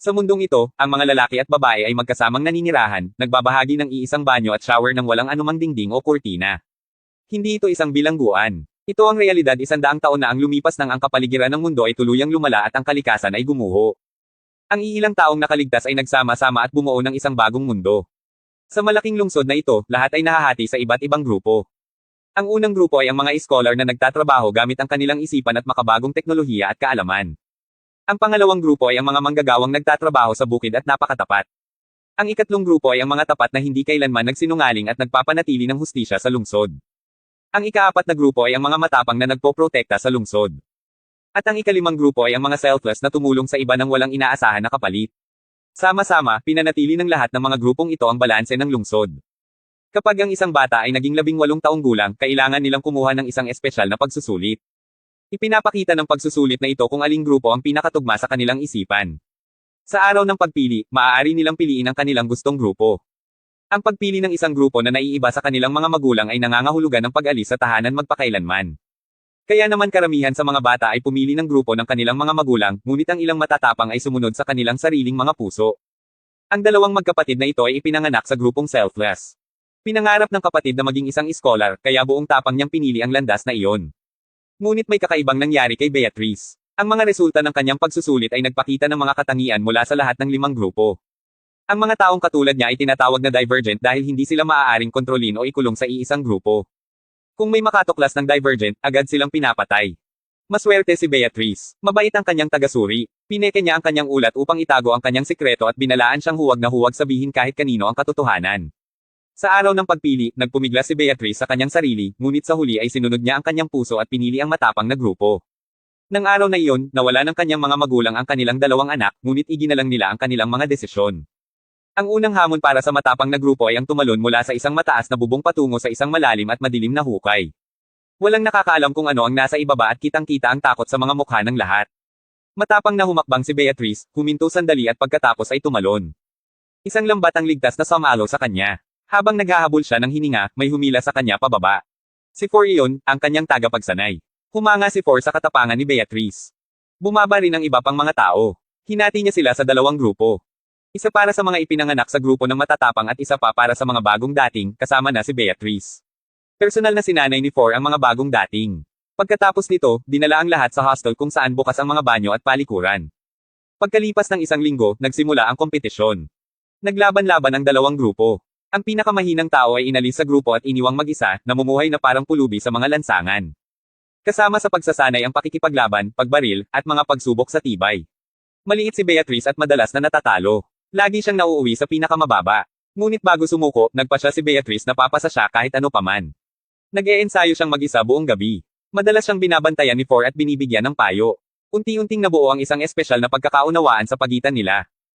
Sa mundong ito, ang mga lalaki at babae ay magkasamang naninirahan, nagbabahagi ng iisang banyo at shower ng walang anumang dingding o kurtina. Hindi ito isang bilangguan. Ito ang realidad 100 taon na ang lumipas nang ang kapaligiran ng mundo ay tuluyang lumala at ang kalikasan ay gumuho. Ang iilang taong nakaligtas ay nagsama-sama at bumuo ng isang bagong mundo. Sa malaking lungsod na ito, lahat ay nahahati sa iba't ibang grupo. Ang unang grupo ay ang mga scholar na nagtatrabaho gamit ang kanilang isipan at makabagong teknolohiya at kaalaman. Ang pangalawang grupo ay ang mga manggagawang nagtatrabaho sa bukid at napakatapat. Ang ikatlong grupo ay ang mga tapat na hindi kailanman nagsinungaling at nagpapanatili ng hustisya sa lungsod. Ang ikaapat na grupo ay ang mga matapang na nagpoprotekta sa lungsod. At ang ikalimang grupo ay ang mga selfless na tumulong sa iba nang walang inaasahan na kapalit. Sama-sama, pinanatili ng lahat ng mga grupong ito ang balanse ng lungsod. Kapag ang isang bata ay naging 18 taong gulang, kailangan nilang kumuha ng isang espesyal na pagsusulit. Ipinapakita ng pagsusulit na ito kung aling grupo ang pinakatugma sa kanilang isipan. Sa araw ng pagpili, maaari nilang piliin ang kanilang gustong grupo. Ang pagpili ng isang grupo na naiiba sa kanilang mga magulang ay nangangahulugan ng pag-alis sa tahanan magpakailanman. Kaya naman karamihan sa mga bata ay pumili ng grupo ng kanilang mga magulang, ngunit ang ilang matatapang ay sumunod sa kanilang sariling mga puso. Ang dalawang magkapatid na ito ay ipinanganak sa grupong selfless. Pinangarap ng kapatid na maging isang scholar, kaya buong tapang niyang pinili ang landas na iyon. Ngunit may kakaibang nangyari kay Beatrice. Ang mga resulta ng kanyang pagsusulit ay nagpakita ng mga katangian mula sa lahat ng 5 grupo. Ang mga taong katulad niya ay tinatawag na divergent dahil hindi sila maaaring kontrolin o ikulong sa iisang grupo. Kung may makatuklas ng divergent, agad silang pinapatay. Maswerte si Beatrice. Mabait ang kanyang tagasuri. Pineke niya ang kanyang ulat upang itago ang kanyang sikreto at binalaan siyang huwag na huwag sabihin kahit kanino ang katotohanan. Sa araw ng pagpili, nagpumigla si Beatrice sa kanyang sarili, ngunit sa huli ay sinunod niya ang kanyang puso at pinili ang matapang na grupo. Nang araw na iyon, nawala ng kanyang mga magulang ang kanilang 2 anak, ngunit iginalang nila ang kanilang mga desisyon. Ang unang hamon para sa matapang na grupo ay ang tumalon mula sa isang mataas na bubong patungo sa isang malalim at madilim na hukay. Walang nakakaalam kung ano ang nasa ibaba at kitang-kita ang takot sa mga mukha ng lahat. Matapang na humakbang si Beatrice, huminto sandali at pagkatapos ay tumalon. Isang lambat ang ligtas na sumalo sa kanya. Habang naghahabol siya ng hininga, may humila sa kanya pababa. Si For iyon, ang kanyang tagapagsanay. Humanga si For sa katapangan ni Beatrice. Bumaba rin ang iba pang mga tao. Hinati niya sila sa 2 grupo. Isa para sa mga ipinanganak sa grupo ng matatapang at isa pa para sa mga bagong dating, kasama na si Beatrice. Personal na sinanay ni For ang mga bagong dating. Pagkatapos nito, dinala ang lahat sa hostel kung saan bukas ang mga banyo at palikuran. Pagkalipas ng 1 linggo, nagsimula ang kompetisyon. Naglaban-laban ang 2 grupo. Ang pinakamahinang tao ay inalis sa grupo at iniwang mag-isa, namumuhay na parang pulubi sa mga lansangan. Kasama sa pagsasanay ang pakikipaglaban, pagbaril, at mga pagsubok sa tibay. Maliit si Beatrice at madalas na natatalo. Lagi siyang nauuwi sa pinakamababa. Ngunit bago sumuko, nagpasya si Beatrice na papasa siya kahit ano paman. Nag-e-ensayo siyang mag-isa buong gabi. Madalas siyang binabantayan ni For at binibigyan ng payo. Unti-unting nabuo ang isang espesyal na pagkakaunawaan sa pagitan nila.